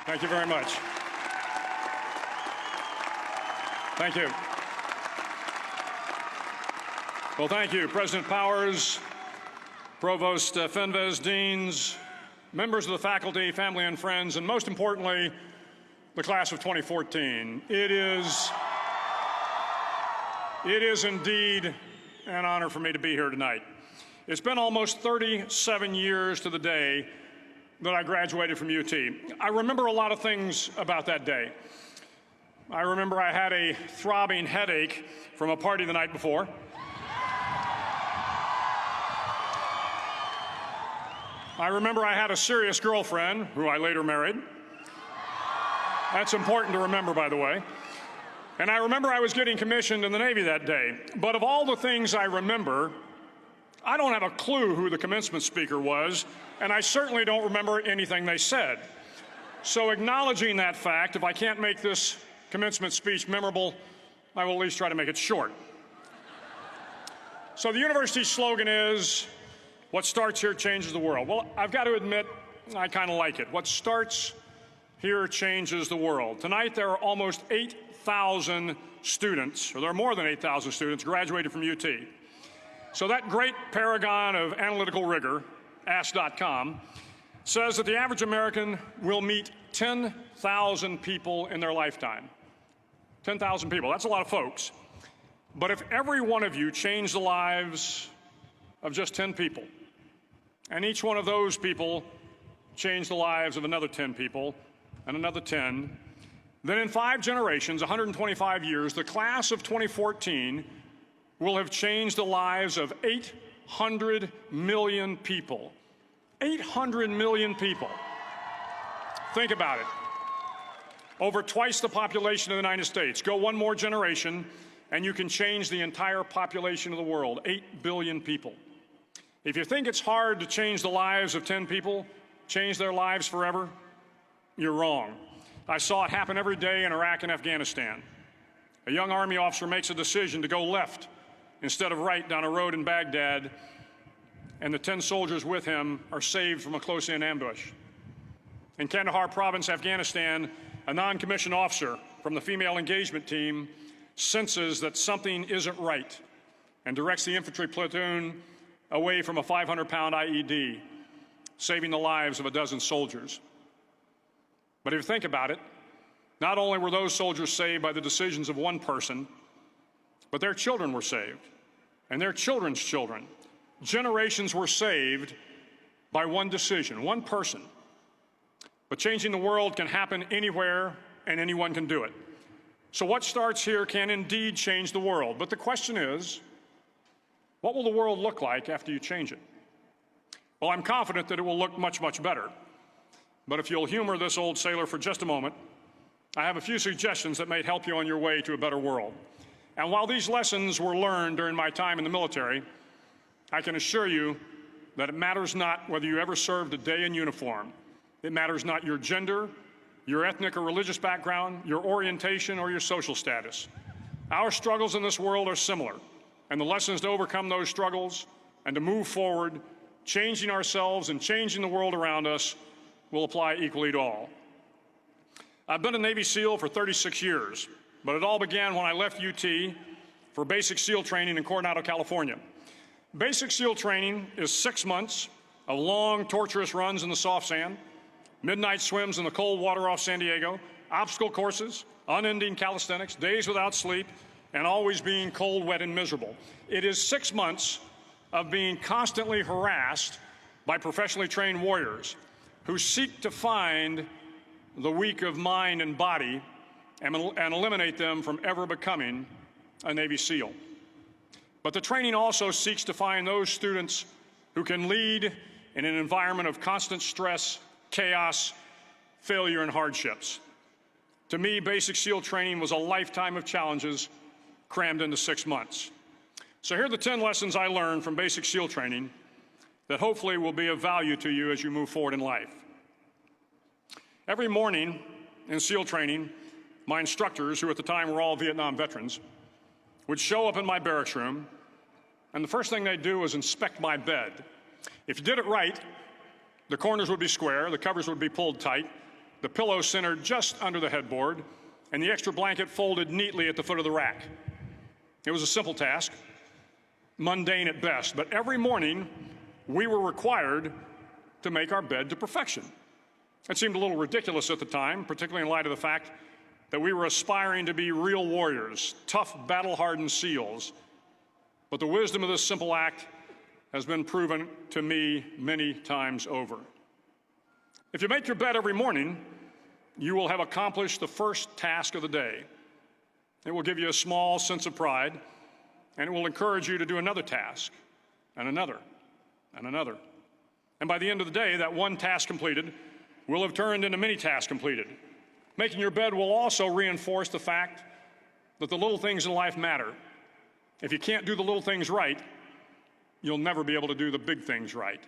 Thank you very much. Thank you. Well, thank you, President Powers, Provost Fenves, deans, members of the faculty, family and friends, and most importantly, the class of 2014. It is indeed an honor for me to be here tonight. It's been almost 37 years to the day that I graduated from UT. I remember a lot of things about that day. I remember I had a throbbing headache from a party the night before. I remember I had a serious girlfriend, who I later married. That's important to remember, by the way. And I remember I was getting commissioned in the Navy that day. But of all the things I remember, I don't have a clue who the commencement speaker was, and I certainly don't remember anything they said. So acknowledging that fact, if I can't make this commencement speech memorable, I will at least try to make it short. So the university's slogan is, "What starts here changes the world." Well, I've got to admit, I kind of like it. What starts here changes the world. Tonight, there are almost 8,000 students, or there are more than 8,000 students, graduated from UT. So that great paragon of analytical rigor, Ask.com, says that the average American will meet 10,000 people in their lifetime. 10,000 people, that's a lot of folks. But if every one of you changed the lives of just 10 people, and each one of those people changed the lives of another 10 people, and another 10, then in 5 generations, 125 years, the class of 2014 will have changed the lives of 800 million people. 800 million people. Think about it. Over twice the population of the United States. Go one more generation, and you can change the entire population of the world, 8 billion people. If you think it's hard to change the lives of 10 people, change their lives forever, you're wrong. I saw it happen every day in Iraq and Afghanistan. A young Army officer makes a decision to go left instead of right down a road in Baghdad, and the 10 soldiers with him are saved from a close-in ambush. In Kandahar province, Afghanistan, a non-commissioned officer from the female engagement team senses that something isn't right and directs the infantry platoon away from a 500-pound IED, saving the lives of a dozen soldiers. But if you think about it, not only were those soldiers saved by the decisions of one person, but their children were saved, and their children's children. Generations were saved by one decision, one person. But changing the world can happen anywhere, and anyone can do it. So what starts here can indeed change the world. But the question is, what will the world look like after you change it? Well, I'm confident that it will look much, much better. But if you'll humor this old sailor for just a moment, I have a few suggestions that may help you on your way to a better world. And while these lessons were learned during my time in the military, I can assure you that it matters not whether you ever served a day in uniform. It matters not your gender, your ethnic or religious background, your orientation, or your social status. Our struggles in this world are similar, and the lessons to overcome those struggles and to move forward, changing ourselves and changing the world around us, will apply equally to all. I've been a Navy SEAL for 36 years, but it all began when I left UT for basic SEAL training in Coronado, California. Basic SEAL training is 6 months of long, torturous runs in the soft sand, midnight swims in the cold water off San Diego, obstacle courses, unending calisthenics, days without sleep, and always being cold, wet, and miserable. It is 6 months of being constantly harassed by professionally trained warriors who seek to find the weak of mind and body and eliminate them from ever becoming a Navy SEAL. But the training also seeks to find those students who can lead in an environment of constant stress, chaos, failure, and hardships. To me, basic SEAL training was a lifetime of challenges crammed into 6 months. So here are the 10 lessons I learned from basic SEAL training that hopefully will be of value to you as you move forward in life. Every morning in SEAL training, my instructors, who at the time were all Vietnam veterans, would show up in my barracks room, and the first thing they'd do was inspect my bed. If you did it right, the corners would be square, the covers would be pulled tight, the pillow centered just under the headboard, and the extra blanket folded neatly at the foot of the rack. It was a simple task, mundane at best, but every morning we were required to make our bed to perfection. It seemed a little ridiculous at the time, particularly in light of the fact that we were aspiring to be real warriors, tough, battle-hardened SEALs. But the wisdom of this simple act has been proven to me many times over. If you make your bed every morning, you will have accomplished the first task of the day. It will give you a small sense of pride, and it will encourage you to do another task, and another, and another. And by the end of the day, that one task completed will have turned into many tasks completed. Making your bed will also reinforce the fact that the little things in life matter. If you can't do the little things right, you'll never be able to do the big things right.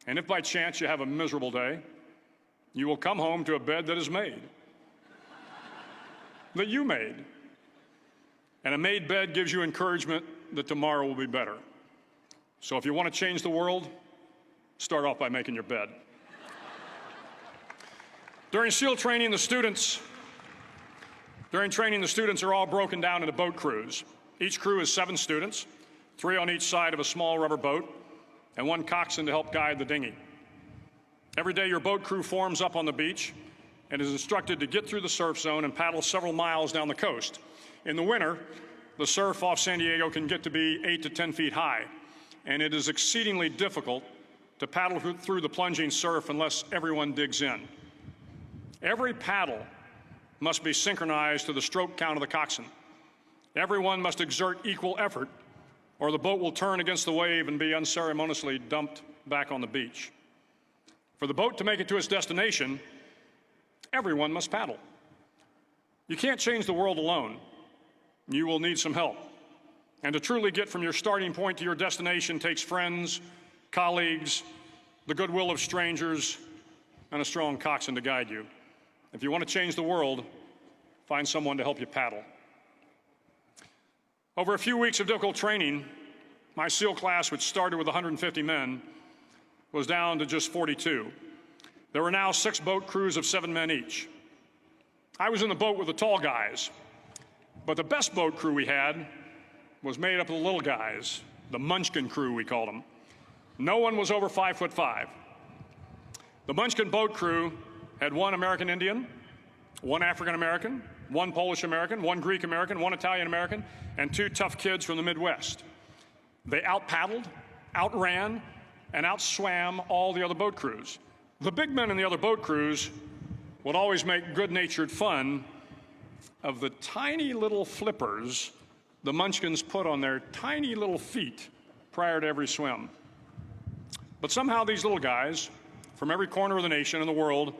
And if by chance you have a miserable day, you will come home to a bed that is made, that you made. And a made bed gives you encouragement that tomorrow will be better. So if you want to change the world, start off by making your bed. During SEAL training, the students are all broken down into boat crews. Each crew is 7 students, 3 on each side of a small rubber boat, and 1 coxswain to help guide the dinghy. Every day, your boat crew forms up on the beach and is instructed to get through the surf zone and paddle several miles down the coast. In the winter, the surf off San Diego can get to be 8 to 10 feet high, and it is exceedingly difficult to paddle through the plunging surf unless everyone digs in. Every paddle must be synchronized to the stroke count of the coxswain. Everyone must exert equal effort, or the boat will turn against the wave and be unceremoniously dumped back on the beach. For the boat to make it to its destination, everyone must paddle. You can't change the world alone. You will need some help. And to truly get from your starting point to your destination takes friends, colleagues, the goodwill of strangers, and a strong coxswain to guide you. If you want to change the world, find someone to help you paddle. Over a few weeks of difficult training, my SEAL class, which started with 150 men, was down to just 42. There were now 6 boat crews of 7 men each. I was in the boat with the tall guys, but the best boat crew we had was made up of the little guys, the Munchkin crew, we called them. No one was over 5'5". The Munchkin boat crew had 1 American Indian, 1 African American, 1 Polish American, 1 Greek American, 1 Italian American, and 2 tough kids from the Midwest. They out-paddled, outran, and outswam all the other boat crews. The big men in the other boat crews would always make good-natured fun of the tiny little flippers the Munchkins put on their tiny little feet prior to every swim. But somehow these little guys from every corner of the nation and the world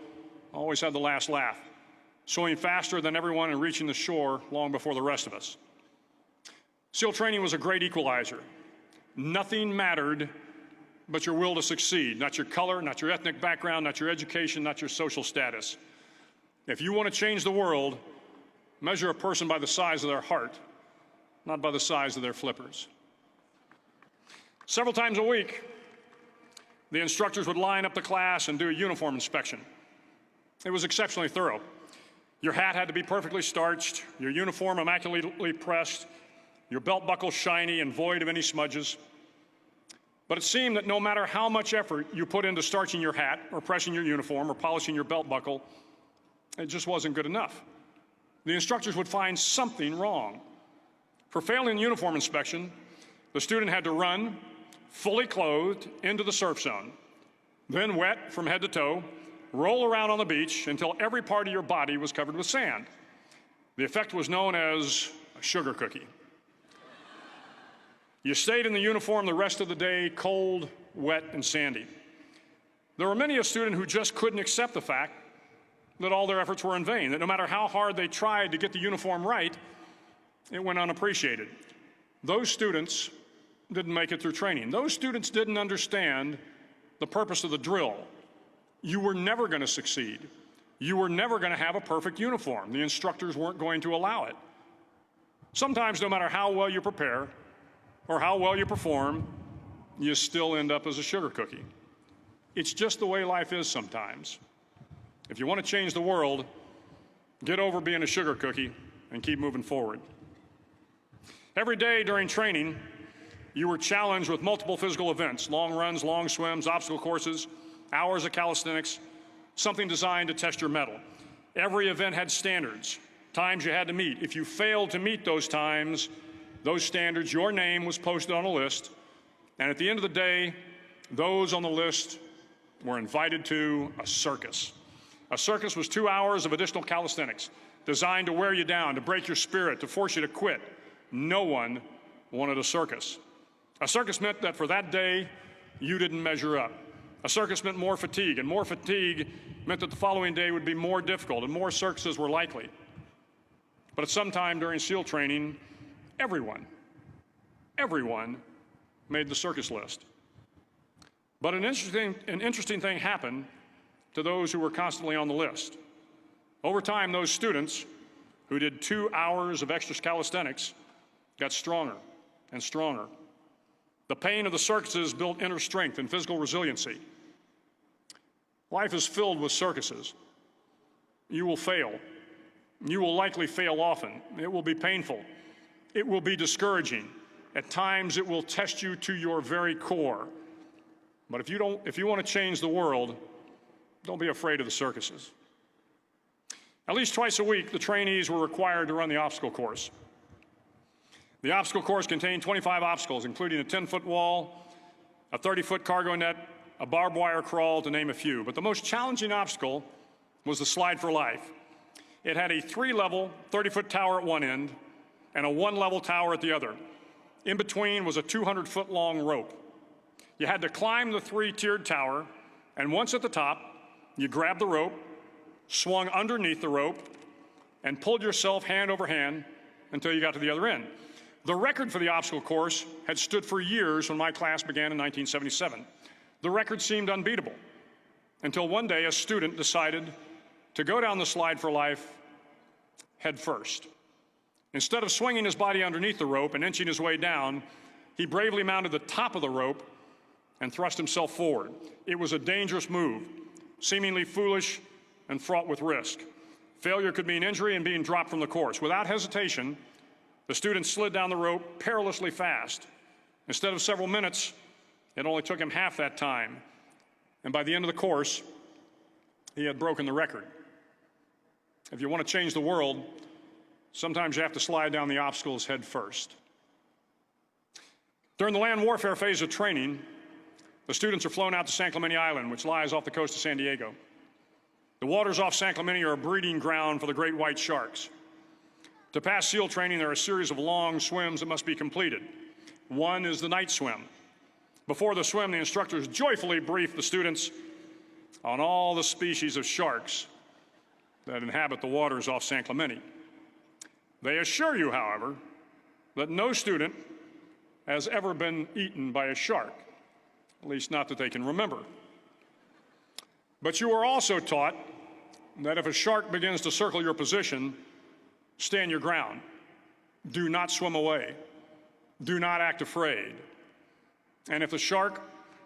always had the last laugh, swimming faster than everyone and reaching the shore long before the rest of us. SEAL training was a great equalizer. Nothing mattered but your will to succeed, not your color, not your ethnic background, not your education, not your social status. If you want to change the world, measure a person by the size of their heart, not by the size of their flippers. Several times a week, the instructors would line up the class and do a uniform inspection. It was exceptionally thorough. Your hat had to be perfectly starched, your uniform immaculately pressed, your belt buckle shiny and void of any smudges. But it seemed that no matter how much effort you put into starching your hat or pressing your uniform or polishing your belt buckle, it just wasn't good enough. The instructors would find something wrong. For failing the uniform inspection, the student had to run, fully clothed, into the surf zone, then wet from head to toe, roll around on the beach until every part of your body was covered with sand. The effect was known as a sugar cookie. You stayed in the uniform the rest of the day, cold, wet, and sandy. There were many a student who just couldn't accept the fact that all their efforts were in vain, that no matter how hard they tried to get the uniform right, it went unappreciated. Those students didn't make it through training. Those students didn't understand the purpose of the drill. You were never going to succeed. You were never going to have a perfect uniform. The instructors weren't going to allow it. Sometimes, no matter how well you prepare or how well you perform, you still end up as a sugar cookie. It's just the way life is sometimes. If you want to change the world, get over being a sugar cookie and keep moving forward. Every day during training, you were challenged with multiple physical events: long runs, long swims, obstacle courses, hours of calisthenics, something designed to test your mettle. Every event had standards, times you had to meet. If you failed to meet those times, those standards, your name was posted on a list, and at the end of the day, those on the list were invited to a circus. A circus was 2 hours of additional calisthenics, designed to wear you down, to break your spirit, to force you to quit. No one wanted a circus. A circus meant that for that day, you didn't measure up. A circus meant more fatigue, and more fatigue meant that the following day would be more difficult, and more circuses were likely. But at some time during SEAL training, everyone made the circus list. But an interesting thing happened to those who were constantly on the list. Over time, those students who did 2 hours of extra calisthenics got stronger and stronger. The pain of the circuses built inner strength and physical resiliency. Life is filled with circuses. You will fail. You will likely fail often. It will be painful. It will be discouraging. At times, it will test you to your very core. But if you want to change the world, don't be afraid of the circuses. At least twice a week, the trainees were required to run the obstacle course. The obstacle course contained 25 obstacles, including a 10-foot wall, a 30-foot cargo net, a barbed wire crawl, to name a few. But the most challenging obstacle was the Slide for Life. It had a 3-level, 30-foot tower at one end and a 1-level tower at the other. In between was a 200-foot-long rope. You had to climb the 3-tiered tower, and once at the top, you grabbed the rope, swung underneath the rope, and pulled yourself hand over hand until you got to the other end. The record for the obstacle course had stood for years when my class began in 1977. The record seemed unbeatable until one day a student decided to go down the Slide for Life head first. Instead of swinging his body underneath the rope and inching his way down, he bravely mounted the top of the rope and thrust himself forward. It was a dangerous move, seemingly foolish and fraught with risk. Failure could mean injury and being dropped from the course. Without hesitation, the student slid down the rope perilously fast. Instead of several minutes, it only took him half that time. And by the end of the course, he had broken the record. If you want to change the world, sometimes you have to slide down the obstacles head first. During the land warfare phase of training, the students are flown out to San Clemente Island, which lies off the coast of San Diego. The waters off San Clemente are a breeding ground for the great white sharks. To pass SEAL training, there are a series of long swims that must be completed. One is the night swim. Before the swim, the instructors joyfully brief the students on all the species of sharks that inhabit the waters off San Clemente. They assure you, however, that no student has ever been eaten by a shark, at least not that they can remember. But you are also taught that if a shark begins to circle your position, stand your ground. Do not swim away. Do not act afraid. And if the shark,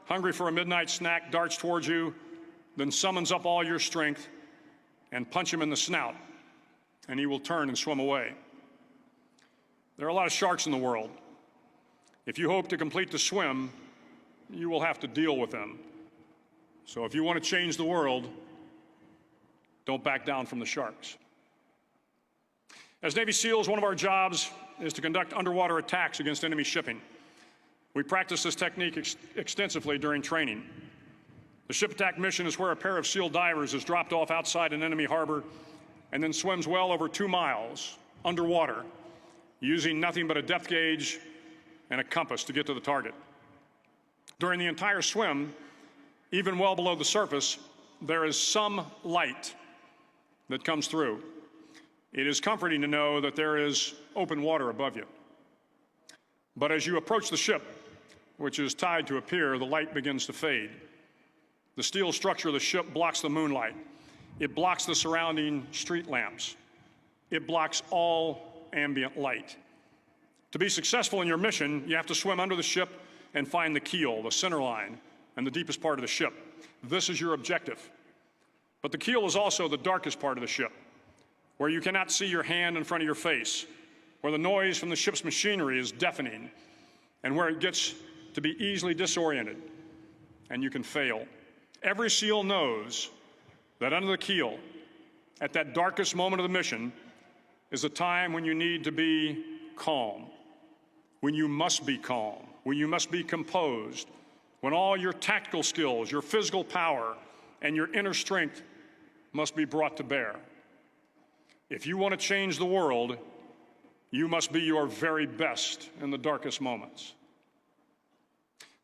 hungry for a midnight snack, darts towards you, then summons up all your strength and punch him in the snout, and he will turn and swim away. There are a lot of sharks in the world. If you hope to complete the swim, you will have to deal with them. So if you want to change the world, don't back down from the sharks. As Navy SEALs, one of our jobs is to conduct underwater attacks against enemy shipping. We practice this technique extensively during training. The ship attack mission is where a pair of SEAL divers is dropped off outside an enemy harbor and then swims well over 2 miles underwater, using nothing but a depth gauge and a compass to get to the target. During the entire swim, even well below the surface, there is some light that comes through. It is comforting to know that there is open water above you. But as you approach the ship, which is tied to a pier, the light begins to fade. The steel structure of the ship blocks the moonlight. It blocks the surrounding street lamps. It blocks all ambient light. To be successful in your mission, you have to swim under the ship and find the keel, the center line, and the deepest part of the ship. This is your objective. But the keel is also the darkest part of the ship, where you cannot see your hand in front of your face, where the noise from the ship's machinery is deafening, and where it gets to be easily disoriented, and you can fail. Every SEAL knows that under the keel, at that darkest moment of the mission, is a time when you need to be calm, when you must be calm, when you must be composed, when all your tactical skills, your physical power, and your inner strength must be brought to bear. If you want to change the world, you must be your very best in the darkest moments.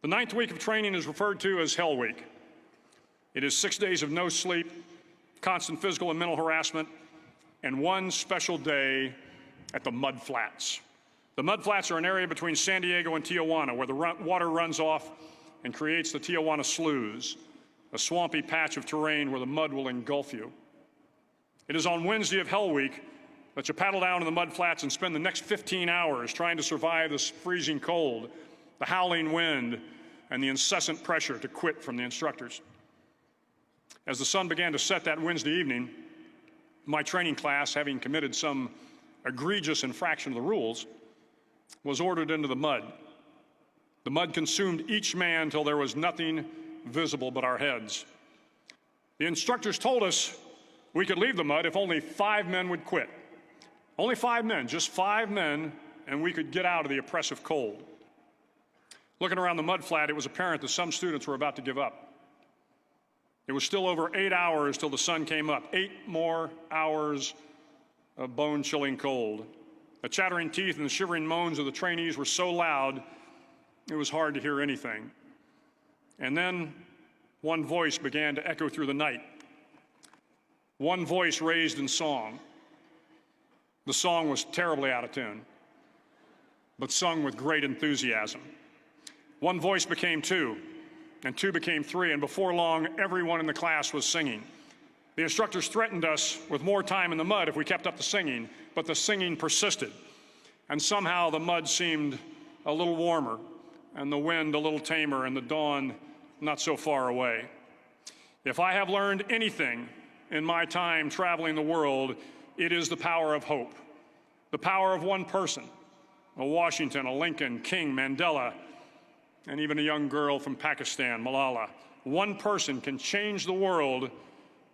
The 9th week of training is referred to as Hell Week. It is 6 days of no sleep, constant physical and mental harassment, and one special day at the Mud Flats. The Mud Flats are an area between San Diego and Tijuana where the water runs off and creates the Tijuana Sloughs, a swampy patch of terrain where the mud will engulf you. It is on Wednesday of Hell Week that you paddle down to the Mud Flats and spend the next 15 hours trying to survive this freezing cold, the howling wind, and the incessant pressure to quit from the instructors. As the sun began to set that Wednesday evening, my training class, having committed some egregious infraction of the rules, was ordered into the mud. The mud consumed each man till there was nothing visible but our heads. The instructors told us we could leave the mud if only 5 men would quit. Only 5 men, just 5 men, and we could get out of the oppressive cold. Looking around the mud flat, it was apparent that some students were about to give up. It was still over 8 hours till the sun came up. 8 more hours of bone-chilling cold. The chattering teeth and the shivering moans of the trainees were so loud, it was hard to hear anything. And then one voice began to echo through the night. One voice raised in song. The song was terribly out of tune, but sung with great enthusiasm. One voice became 2, and 2 became 3, and before long, everyone in the class was singing. The instructors threatened us with more time in the mud if we kept up the singing, but the singing persisted. And somehow the mud seemed a little warmer, and the wind a little tamer, and the dawn not so far away. If I have learned anything in my time traveling the world, it is the power of hope. The power of one person, a Washington, a Lincoln, King, Mandela, and even a young girl from Pakistan, Malala. One person can change the world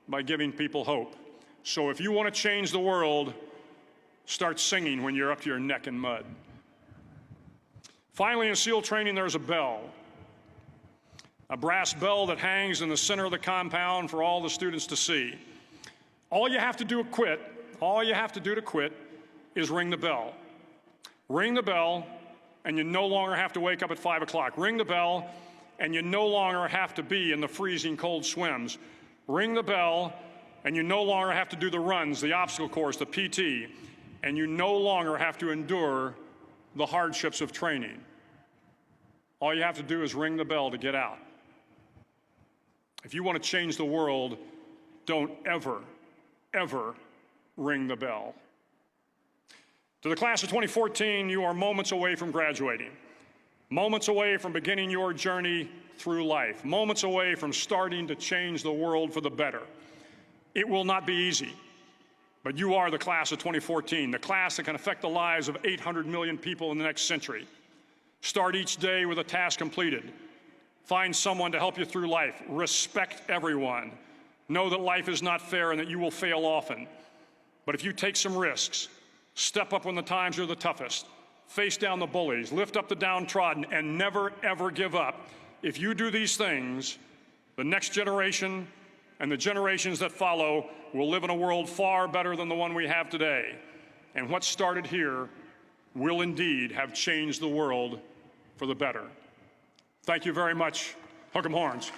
by giving people hope. So if you want to change the world, start singing when you're up to your neck in mud. Finally, in SEAL training, there's a bell. A brass bell that hangs in the center of the compound for all the students to see. All you have to do to quit is ring the bell. Ring the bell, and you no longer have to wake up at 5 o'clock. Ring the bell, and you no longer have to be in the freezing cold swims. Ring the bell, and you no longer have to do the runs, the obstacle course, the PT, and you no longer have to endure the hardships of training. All you have to do is ring the bell to get out. If you want to change the world, don't ever, ever ring the bell. To the class of 2014, you are moments away from graduating, moments away from beginning your journey through life, moments away from starting to change the world for the better. It will not be easy, but you are the class of 2014, the class that can affect the lives of 800 million people in the next century. Start each day with a task completed. Find someone to help you through life. Respect everyone. Know that life is not fair and that you will fail often. But if you take some risks, step up when the times are the toughest, face down the bullies, lift up the downtrodden, and never, ever give up. If you do these things, the next generation and the generations that follow will live in a world far better than the one we have today. And what started here will indeed have changed the world for the better. Thank you very much. Hook 'em horns.